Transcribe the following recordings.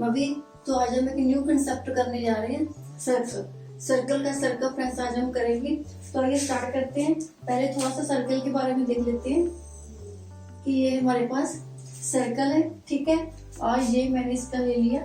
अभी तो आज हम एक न्यू कंसेप्ट करने जा रहे हैं, सर्कल का सर्कमफ्रेंस आज हम करेंगे। तो आइए स्टार्ट करते हैं। पहले थोड़ा सा सर्कल के बारे में देख लेते हैं कि ये हमारे पास सर्कल है, ठीक है। और ये मैंने इसका ले लिया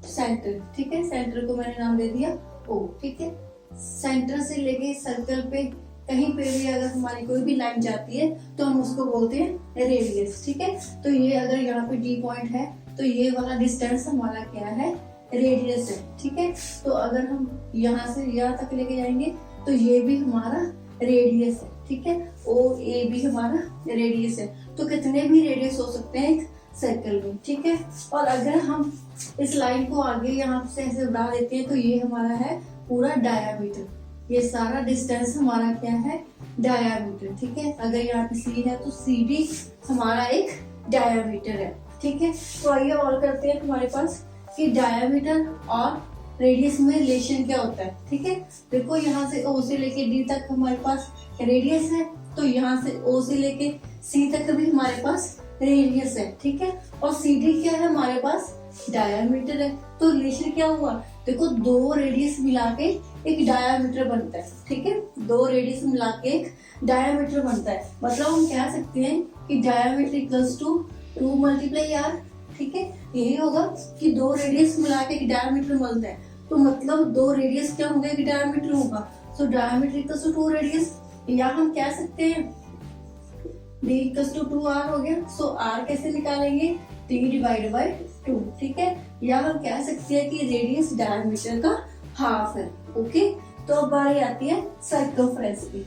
सेंटर, ठीक है। सेंटर को मैंने नाम दे दिया ओ, ठीक है। सेंटर से लेके सर्कल पे कहीं पे भी अगर हमारी कोई भी लाइन जाती है तो हम उसको बोलते हैं रेडियस, ठीक है। तो ये अगर यहाँ पे डी पॉइंट है तो ये वाला डिस्टेंस हमारा क्या है, रेडियस है, ठीक है। तो अगर हम यहाँ से यहाँ तक लेके जाएंगे तो ये भी हमारा रेडियस है, ठीक है। ओ ए भी हमारा रेडियस है। तो कितने भी रेडियस हो सकते हैं एक सर्कल में, ठीक है। और अगर हम इस लाइन को आगे यहाँ से ऐसे बढ़ा देते हैं तो ये हमारा है पूरा डायामीटर। ये सारा डिस्टेंस हमारा क्या है, डायामीटर, ठीक है। अगर यहाँ पे सी है तो सी डी हमारा एक डायामीटर है, ठीक है। तो आइए और करते हैं हमारे पास कि डायामीटर और रेडियस में रिलेशन क्या होता है, ठीक है। देखो यहाँ से ओ से लेके डी तक हमारे पास रेडियस है, तो यहाँ से ओ से लेके सी तक भी हमारे पास रेडियस है, ठीक है। और सी डी क्या है हमारे पास, डायामीटर है। तो रिलेशन क्या हुआ, देखो दो रेडियस मिला के एक डायामीटर बनता है, ठीक है। दो रेडियस मिला के एक डायामीटर बनता है। मतलब हम कह सकते हैं कि diameter equals to 2 multiply r, ठीक है। यही होगा कि दो रेडियस मिला के एक डायामीटर बनता है। तो मतलब दो रेडियस क्या होंगे, एक डायामीटर होगा। सो डायामीटर इक्वल्स टू 2 रेडियस। या हम कह सकते हैं d इक्वल्स टू 2r हो गया। सो r कैसे निकालेंगे, d डिवाइड बाई 2, ठीक है। या हम कह सकते हैं कि रेडियस डायमीटर का हाफ है, ओके। तो अब बारी आती है सर्कमफ्रेंस की।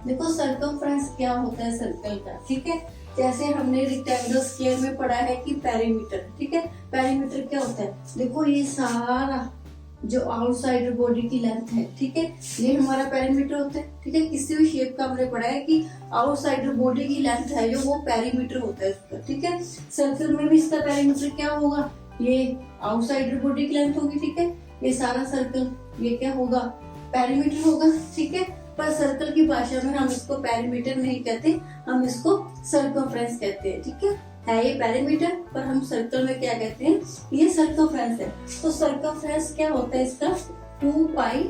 देखो सर्कमफ्रेंस क्या होता है सर्कल का, ठीक है। जैसे हमने रेक्टेंगल स्क्वायर में पढ़ा है कि पेरीमीटर, ठीक है। पेरीमीटर क्या होता है, देखो ये सारा जो आउटसाइडर बॉडी की लेंथ है, ठीक है, ये हमारा पेरीमीटर होता है, ठीक है। किसी भी शेप का हमने पढ़ा है कि आउटसाइडर बॉडी की लेंथ है जो वो पेरीमीटर होता है उसका, ठीक है। सर्कल में भी इसका पेरीमीटर क्या होगा, ये आउटसाइडर बॉडी की लेंथ होगी, ठीक है। ये सारा सर्कल ये क्या होगा, पेरीमीटर होगा, ठीक है। पर सर्कल की भाषा में हम इसको पेरीमीटर नहीं कहते, हम इसको सर्कमफ्रेंस कहते हैं, ठीक है ये पेरीमीटर, पर हम सर्कल में क्या कहते हैं, ये सर्कमफ्रेंस है। तो सर्कमफ्रेंस क्या होता है इसका, 2 पाई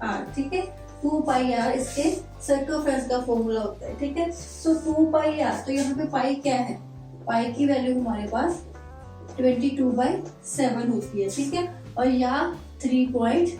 आर, ठीक है। 2 पाई आर इसके सर्कमफ्रेंस का फॉर्मूला होता है, ठीक है। सो 2 पाई आर, तो यहाँ पे पाई क्या है, पाई की वैल्यू हमारे पास 22/7 होती है, ठीक है। और यहाँ 3.14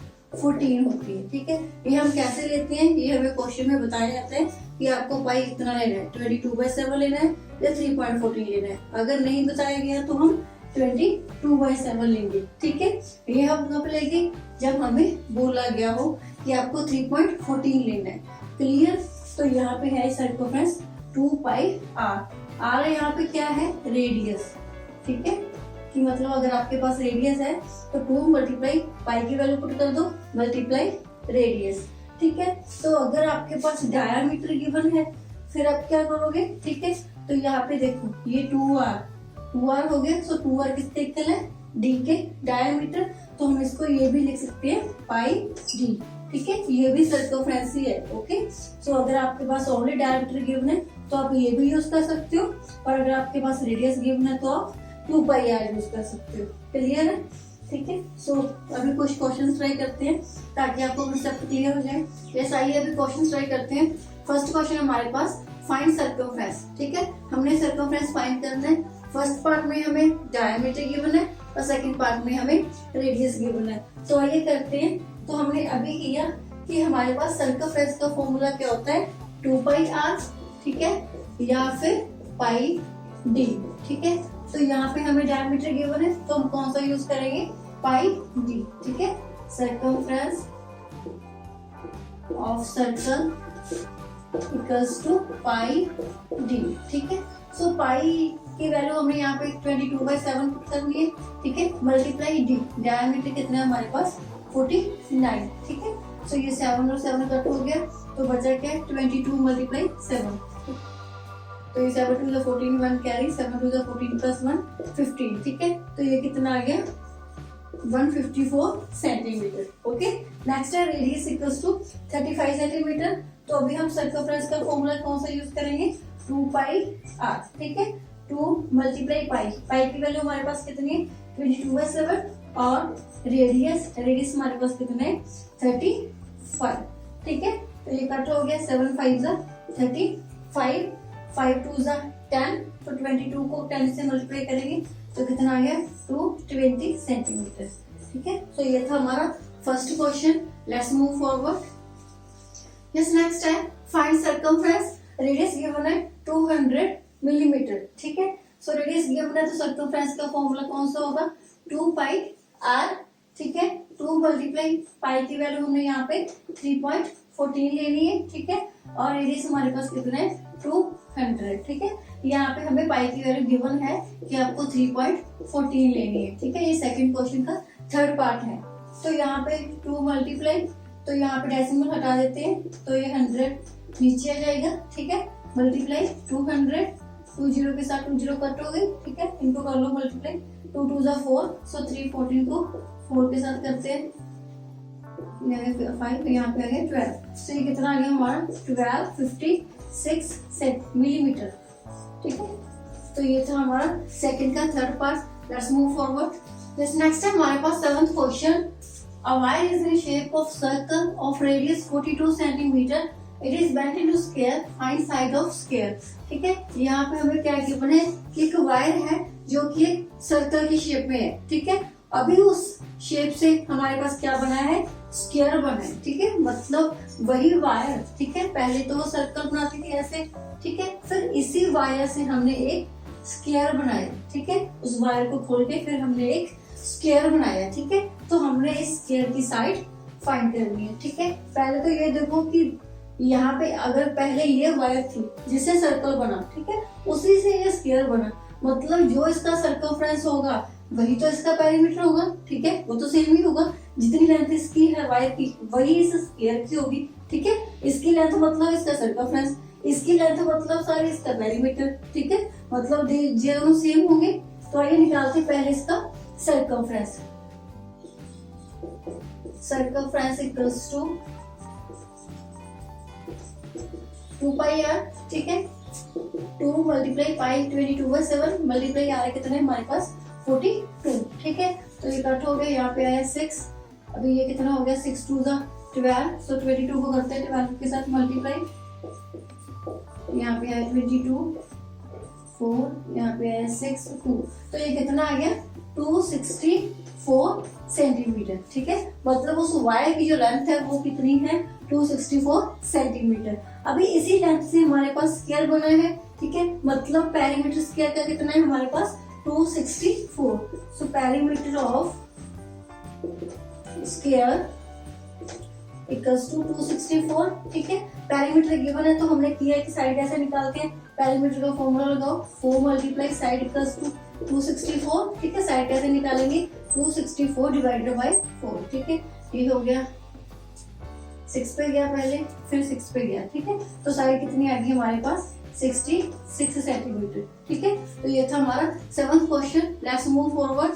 होती है, ठीक है। ये हम कैसे लेते हैं, ये हमें क्वेश्चन में बताया जाता है कि आपको पाई कितना लेना है, 22/7 लेना है या 3.14 लेना है। अगर नहीं बताया गया तो हम 22/7 लेंगे, ठीक है। ये हम कब लेंगे, जब हमें बोला गया हो कि आपको 3.14 लेना है, क्लियर। तो यहाँ पे है सर्कमफ्रेंस 2 पाई आर। आर यहाँ पे क्या है, रेडियस, ठीक है। कि मतलब अगर आपके पास रेडियस है तो 2 मल्टीप्लाई पाई की वैल्यू पुट कर दो मल्टीप्लाई रेडियस, ठीक है। तो अगर आपके पास डायामीटर गिवन है फिर आप क्या करोगे, ठीक है। तो यहाँ पे देखो ये 2r हो गया। सो 2r किसके इक्वल है, d के डायामीटर। तो हम इसको ये भी लिख सकते हैं पाई d, ठीक है। ये भी सर्कमफ्रेंस ही है, ओके। सो अगर आपके पास ओनली डायामीटर गिवन है तो आप ये भी यूज कर सकते हो, और अगर आपके पास रेडियस गिवन है तो आप 2 पाई आर यूज कर सकते हो, क्लियर है, ठीक है। सो अभी कुछ क्वेश्चन ट्राई करते हैं ताकि आपको कंसेप्ट क्लियर हो जाए। यस आइए अभी क्वेश्चन ट्राई करते हैं। फर्स्ट क्वेश्चन हमारे पास फाइंड सर्कमफ्रेंस, ठीक है। हमने सर्कमफ्रेंस फाइंड करना है। फर्स्ट पार्ट में हमें डायमीटर गिवन है और सेकंड पार्ट में हमें रेडियस गिवन है। तो आइए करते हैं। तो हमने अभी किया कि हमारे पास सर्कमफ्रेंस का फॉर्मूला क्या होता है, 2 पाई आर, ठीक है, या फिर पाई डी, ठीक है। तो यहाँ पे हमें डायमीटर गिवन है तो हम कौन सा यूज करेंगे, पाई डी, ठीक है। Circumference of circle equals to pi d, ठीक है। सो पाई की वैल्यू हमने यहाँ पे 22/7 पुट कर दी है, ठीक है। मल्टीप्लाई डी, डायमीटर कितना है हमारे पास 49, ठीक है। सो ये 7 और 7 कट हो गया तो बचा क्या है 22 मल्टीप्लाई 7। तो ये 7 2 14 1 कैरी 7 2 14 प्लस 1 15, ठीक है। तो ये कितना आ गया 154 सेंटीमीटर, ओके। नेक्स्ट है रेडियस इक्वल्स टू 35 सेंटीमीटर। तो अभी हम सर्कमफ्रेंस का फॉर्मूला कौन सा यूज करेंगे, 2 पाई आर, ठीक है। 2 मल्टीप्लाई पाई, पाई की वैल्यू हमारे पास कितनी है 22/7 और रेडियस हमारे पास कितना है 35, ठीक है। तो ये कट हो गया 7 5 35, 5 2 10, तो 22 को 10 से मल्टीप्लाई करेंगे तो कितना आ गया 220 सेंटीमीटर, ठीक है। तो ये था हमारा first question. Let's move forward. Yes next है फाइंड सर्कमफ्रेंस, रेडियस गिवन है 200 मिलीमीटर, ठीक है। सो रेडियस गिवन है तो सर्कमफ्रेंस का फॉर्मूला कौन सा होगा 2 पाई r, ठीक है। 2 मल्टीप्लाई पाई की वैल्यू हमने यहाँ पे 3.14 लेनी है, ठीक है। और रेडियस हमारे पास कितना है 200, ठीक है। यहाँ पे हमें पाई की वैल्यू गिवन है कि आपको 3.14 लेनी है, ठीक है। ये सेकंड क्वेश्चन का थर्ड पार्ट है। तो यहाँ पे 2 मल्टीप्लाई, तो यहाँ पे डेसिमल हटा देते हैं तो ये 100 नीचे आ जाएगा, ठीक है। मल्टीप्लाई 200, 2 0 के साथ 2 0 कट हो गई, ठीक है। इनको कर लो मल्टीप्लाई, 2 2 4, सो 314 को 4 के साथ करते हैं, 5, यहाँ पे आ गया 12। तो ये कितना आ गया हमारा 1256 मिलीमीटर, ठीक है। तो ये था हमारा सेकंड का third part. Let's move forward. This next है हमारे पास seventh question. A wire is in shape of circle of radius 42 centimeter. It is bent into square. Find side of square. ठीक है। यहाँ पे हमें क्या गिवन है कि एक वायर है जो कि एक सर्कल की शेप में है, ठीक है। अभी उस शेप से हमारे पास क्या बना है स्क्वायर बना है, ठीक है। मतलब वही वायर, ठीक है। पहले तो वो सर्कल बनाती थी ऐसे, ठीक है। फिर इसी वायर से हमने एक स्क्वायर बनाया, ठीक है। उस वायर को खोल के फिर हमने एक स्क्वायर बनाया, ठीक है। तो हमने इस स्क्वायर की साइड फाइंड करनी है, ठीक है। पहले तो ये देखो कि यहाँ पे अगर पहले ये वायर थी जिससे सर्कल बना, ठीक है, उसी से ये स्क्वायर बना, मतलब जो इसका सर्कमफ्रेंस होगा वही तो इसका पेरीमीटर होगा, ठीक है। वो तो सेम ही होगा, जितनी लेंथ इसकी है वायर की वही इस स्क्वायर की होगी, ठीक है। इसकी लेंथ मतलब इसका सर्कमफ्रेंस, इसकी लेंथ मतलब सारी इसका पेरीमीटर, ठीक है। मतलब दोनों सेम होंगे। तो आइए निकालते पहले इसका circumference. Circumference equals to 2 pi r, ठीक है। 2 मल्टीप्लाई पाई 22/7 मल्टीप्लाई आ रहा है कितना है हमारे पास 42, ठीक है। तो ये कट हो गया, यहाँ पे आया 6, अभी ये कितना हो गया 6 2 12, सो 22 को करते हैं 12 के साथ मल्टीप्लाई, यहाँ पे आया 22 4, यहाँ पे आया 6 2, तो ये कितना आ गया 264 सेंटीमीटर, ठीक है। मतलब उस वायर की जो लेंथ है वो कितनी है 264 सेंटीमीटर। अभी इसी लेंथ से हमारे पास स्क्वायर बना है, ठीक है। मतलब पेरीमीटर स्क्वायर का कितना है हमारे पास 264। So perimeter of square equals to 264, ठीक है। पेरीमीटर गिवन है तो हमने किया है कि साइड ऐसे निकालते हैं, पेरीमीटर का फॉर्मूला लगाओ 4 मल्टीप्लाई साइड इक्वल्स टू 264, ठीक है। साइड कैसे निकालेंगे 264 डिवाइडेड बाय 4, ठीक है। ये हो गया 6 पे गया पहले, फिर 6 पे गया, ठीक है। तो साइड कितनी आ गई हमारे पास 66 सेंटीमीटर, ठीक है। तो ये था हमारा 7th question. Let's move forward.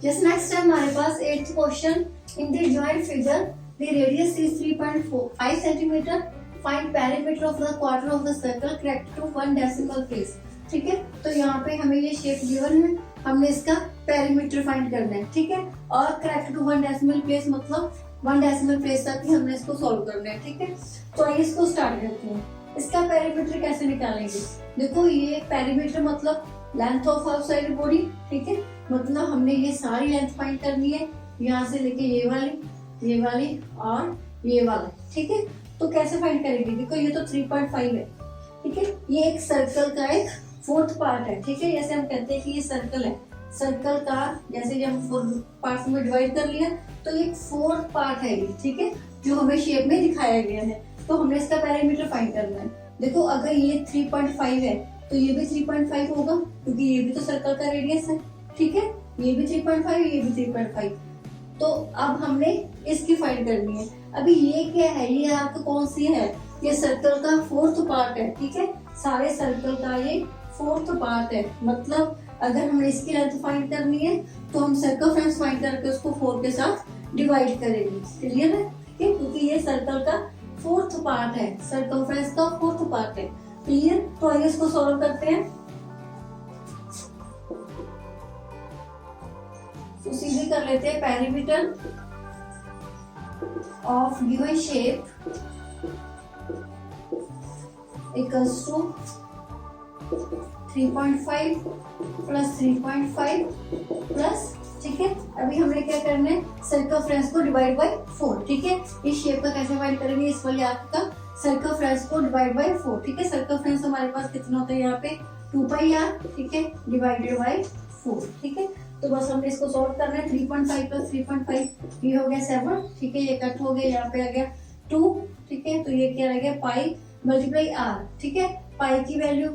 Just next है हमारे पास 8th question. In the joint figure the radius is 3.5 centimetre. Find perimeter of the quarter of the circle correct to 1 decimal place, ठीक है। तो यहाँ पे हमें ये शेप गिवन है, हमने इसका पेरीमीटर फाइंड करना है, ठीक है। और करेक्ट टू 1 डेसिमल प्लेस मतलब 1 डेसिमल प्लेस तक ही हमने इसको सॉल्व करना है, ठीक है। तो आइए इसको स्टार्ट करते हैं। इसका पेरीमीटर कैसे निकालेंगे, देखो ये पेरीमीटर मतलब लेंथ ऑफ आउटसाइड बॉडी, ठीक है। मतलब हमने ये सारी लेंथ फाइंड करनी है, यहाँ से लेके ये वाली और ये वाला, ठीक है। तो कैसे फाइंड करेंगे, देखो ये तो 3.5 है, ठीक है। ये एक सर्कल का एक 4th पार्ट है, ठीक है। जैसे हम कहते हैं कि ये सर्कल है, सर्कल का जैसे जब 4 पार्ट्स में डिवाइड कर लिया तो ये 4th पार्ट है ये, ठीक है, जो हमें शेप में दिखाया गया है। तो हमने इसका पेरीमीटर फाइंड करना है। देखो अगर ये 3.5 है तो ये भी 3.5 होगा क्योंकि ये भी तो सर्कल का रेडियस है, ठीक है। ये भी 3.5, ये भी 3.5। तो अब हमने इसकी फाइंड करनी है। अभी ये क्या है, ये आपको कौन सी है, ये सर्कल का 4th पार्ट है, ठीक है। सारे सर्कल का ये 4th पार्ट है। मतलब अगर हमें इसकी लेंथ फाइंड करनी है तो हम सर्कमफ्रेंस फाइंड करके उसको 4 के साथ डिवाइड करेंगे, क्लियर है, ठीक है। क्योंकि ये सर्कल का 4th पार्ट है, सर्कमफ्रेंस का 4th पार्ट है, क्लियर। तो आइए इसको सॉल्व करते हैं। तो सीधे कर लेते हैं perimeter of given shape equals to 3.5 plus 3.5 plus, ठीक है। अभी हमें क्या करना है, सर्कमफ्रेंस को डिवाइड बाय 4, ठीक है। इस शेप का कैसे फाइंड करेंगे, इस वाले आर्क का सर्कमफ्रेंस को डिवाइड बाय 4, ठीक है। सर्कमफ्रेंस हमारे पास कितना होता है यहाँ पे 2πr, ठीक है, डिवाइडेड बाय 4, ठीक है। तो बस हमने इसको सॉल्व करना है। 3.5 प्लस 3.5 ये हो गया 7, ठीक है। ये कट हो गया, यहाँ पे आ गया 2, ठीक है। तो ये क्या रह गया पाई मल्टीप्लाई आर, ठीक है। पाई की वैल्यू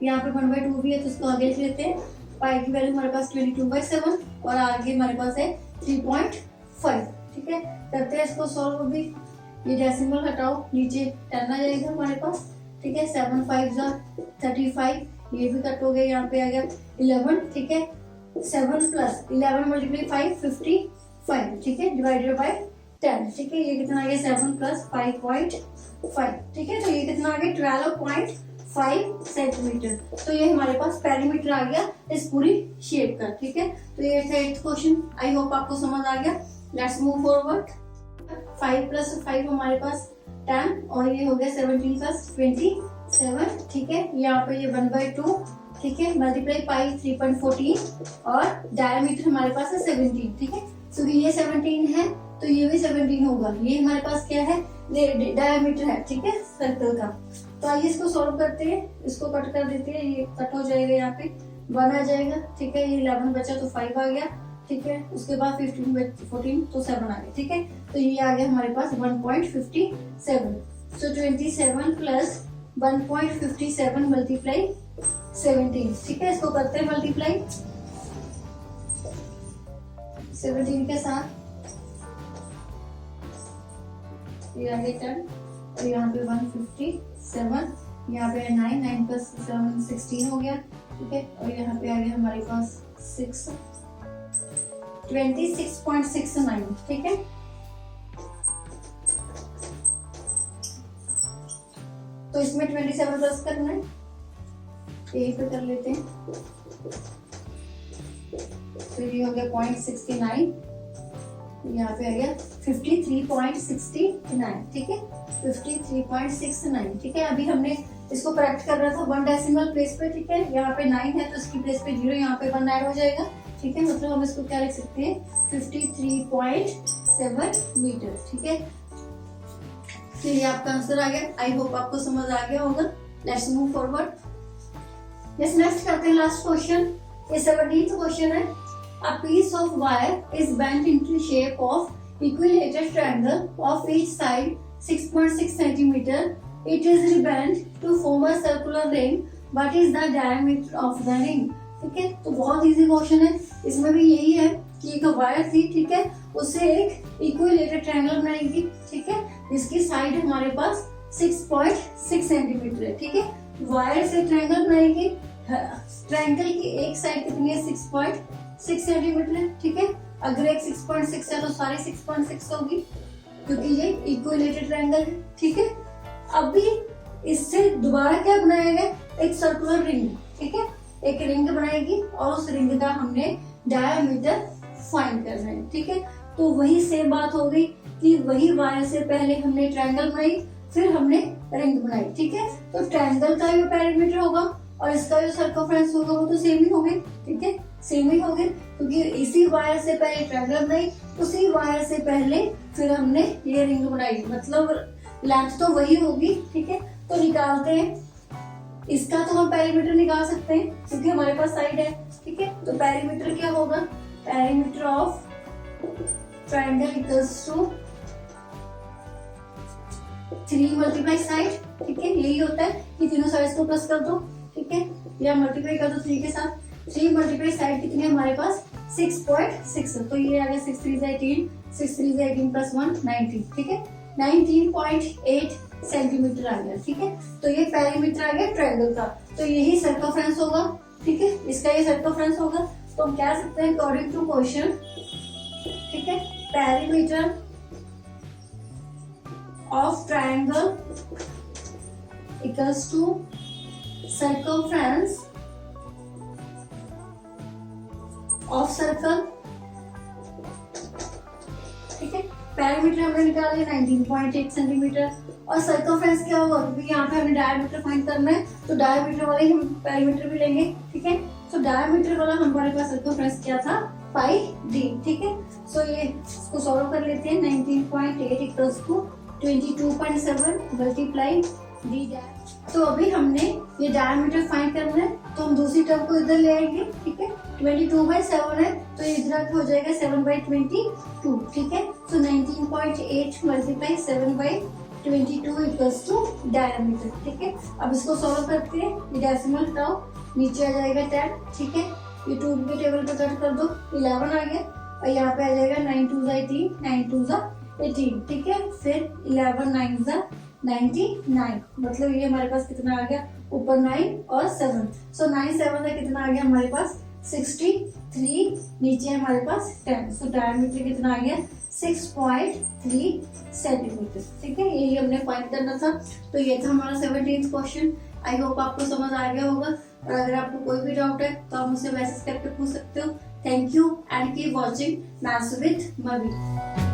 यहाँ पे 1/2 भी है तो इसको आगे लिख लेते हैं। पाई की वैल्यू हमारे पास 22/7 और आगे हमारे पास है 3.5, ठीक है। करते हैं इसको सॉल्व। अभी ये डेसिमल हटाओ, नीचे 10 आ जाएगा हमारे पास, ठीक है। 7 5 35, ये भी कट हो गया, यहाँ पे आ गया 11, ठीक है। 7 प्लस 11 मल्टीप्लाई 5 55, ठीक है, डिवाइडेड बाय 10, ठीक है। ये कितना आ गया 7 प्लस 5.5, ठीक है। तो ये कितना आ गया 12.5 सेंटीमीटर। तो ये हमारे पास पेरीमीटर आ गया इस पूरी शेप का, ठीक है। तो ये था 8th क्वेश्चन। आई होप आपको समझ आ गया। Let's move forward. 5 प्लस 5 हमारे पास 10 और ये हो गया 17 प्लस 27, ठीक है। यहाँ पे ये 1/2, ठीक है, मल्टीप्लाई पाई 3.14 और डायमीटर हमारे पास है 17, ठीक है। तो ये 17 है तो ये भी 17 होगा। ये हमारे पास क्या है, डायमीटर है, ठीक है, सर्कल का। तो आइए इसको सॉल्व करते हैं। इसको कट कर देते हैं, ये कट हो जाएगा, यहाँ पे 1 आ जाएगा, ठीक है। ये 11 बचा तो 5 आ गया, ठीक है। उसके बाद 15 14 तो 7 आ गया, ठीक है। तो ये आ गया हमारे पास 1.57। सो 27 प्लस 1.57 मल्टीप्लाई 17, ठीक है। इसको करते हैं मल्टीप्लाई 17 के साथ। ये आ गया 10 और यहाँ पे 157, यहाँ पे 9 प्लस 7 16 हो गया, ठीक है। और यहाँ पे आ गया हमारे पास 6 26.69, ठीक है। तो इसमें 27 प्लस करना है, यही पे कर लेते हैं। तो ये हो गया 0.69, यहाँ पे आ गया 53.69, ठीक है, 53.69, ठीक है। अभी हमने इसको करेक्ट कर रहा था 1 डेसिमल प्लेस पे, ठीक है। यहाँ पे 9 है तो इसकी प्लेस पे 0, यहाँ पे 1 ऐड हो जाएगा, ठीक है। मतलब हम इसको क्या लिख सकते हैं 53.7 मीटर, ठीक है। तो ये आपका आंसर आ गया। आई होप आपको समझ आ गया होगा। Let's move forward. नेक्स्ट करते हैं लास्ट क्वेश्चन। ये 17th क्वेश्चन है। A piece of wire is bent into shape of equilateral triangle of each side 6.6 centimeter. It is rebent to form a circular ring. What is the diameter of the ring? ठीक है, तो बहुत easy question है। इसमें भी यही है कि एक वायर थी, ठीक है, उससे एक इक्विलेटरल ट्रायंगल बनाएगी, ठीक है, जिसकी साइड हमारे पास 6.6 सेंटीमीटर है, ठीक है। वायर से ट्रायंगल बनाएगी, ट्रायंगल की एक साइड कितनी है 6.6 सेंटीमीटर है, ठीक है। अगर एक 6.6 है तो सारी 6.6 होगी क्योंकि ये इक्विलेटरल ट्रायंगल है, ठीक है। अभी इससे दोबारा क्या बनाएगा, एक सर्कुलर रिंग, ठीक है, एक रिंग बनाएगी और उस रिंग का हमने डायमीटर फाइंड करना है, ठीक है। तो वही सेम बात हो गई कि वही वायर से पहले हमने ट्रायंगल बनाई, फिर हमने रिंग बनाई, ठीक है। तो ट्रायंगल का जो पेरीमीटर होगा और इसका जो सर्कमफ्रेंस होगा वो तो सेम ही होंगे, ठीक है, सेम ही होंगे क्योंकि इसी वायर से पहले ट्रायंगल बनाई, उसी वायर से पहले फिर हमने ये रिंग बनाई, मतलब लेंथ तो वही होगी, ठीक है। तो निकालते हैं। इसका तो हम पेरीमीटर निकाल सकते हैं क्योंकि हमारे पास साइड है, ठीक है। तो पेरीमीटर क्या होगा, perimeter of triangle equals to 3 multiply side, ठीक है। यही होता है कि तीनों साइड्स को प्लस कर दो, ठीक है, या मल्टीप्लाई कर दो 3 के साथ। 3 मल्टीप्लाई साइड कितनी है हमारे पास 6.6, तो ये आ गया 6 3 18, 6 3 18 प्लस 1 19, ठीक है, 19.8 सेंटीमीटर आ गया, ठीक है। तो ये पेरीमीटर आ गया ट्रायंगल का। तो यही सर्कमफ्रेंस होगा, ठीक है, इसका ये सर्कमफ्रेंस होगा। तो हम कह सकते हैं अकॉर्डिंग टू क्वेश्चन, ठीक है, perimeter of triangle equals to circumference of circle parameter हमने निकाल लिया 19.8 सेंटीमीटर। और सर्कमफ्रेंस क्या होगा, क्योंकि यहाँ पे हमें डायमीटर फाइंड करना है तो डायमीटर वाले ही हम पैरामीटर भी लेंगे, ठीक है। सो डायमीटर वाला हमारे पास सर्कमफ्रेंस क्या था, पाई डी, ठीक है। सो ये इसको सॉल्व कर लेते हैं। 19.8 equals to 22.7 multiply d dash. तो अभी हमने ये डायमीटर फाइंड करना है तो हम दूसरी टर्म को इधर ले आएंगे, ठीक है। 22/7 है तो इधर हो जाएगा 7/22, ठीक है। सो 19.8 मल्टीप्लाई 7/22 इक्वल्स टू डायमीटर, ठीक है। अब इसको सॉल्व करते हैं। ये डेसिमल टर्म नीचे आ जाएगा 10, ठीक है। ये 2 के टेबल पे कट कर दो, 11 आ गया। और यहाँ पे आ जाएगा 9 2 18, 9 2 18, ठीक है। फिर 11 9 99, मतलब ये हमारे पास कितना आ गया, ऊपर 9 और 7। सो 9 7 से कितना आ गया हमारे पास 63, नीचे हमारे पास 10। सो डायमीटर कितना आ गया 6.3 सेंटीमीटर, ठीक है। यही हमने फाइंड करना था। तो ये था हमारा 17th क्वेश्चन। आई होप आपको समझ आ गया होगा। और अगर आपको कोई भी डाउट है तो आप मुझसे मैसेज करके पूछ सकते हो। Thank you and keep watching maths with मवी।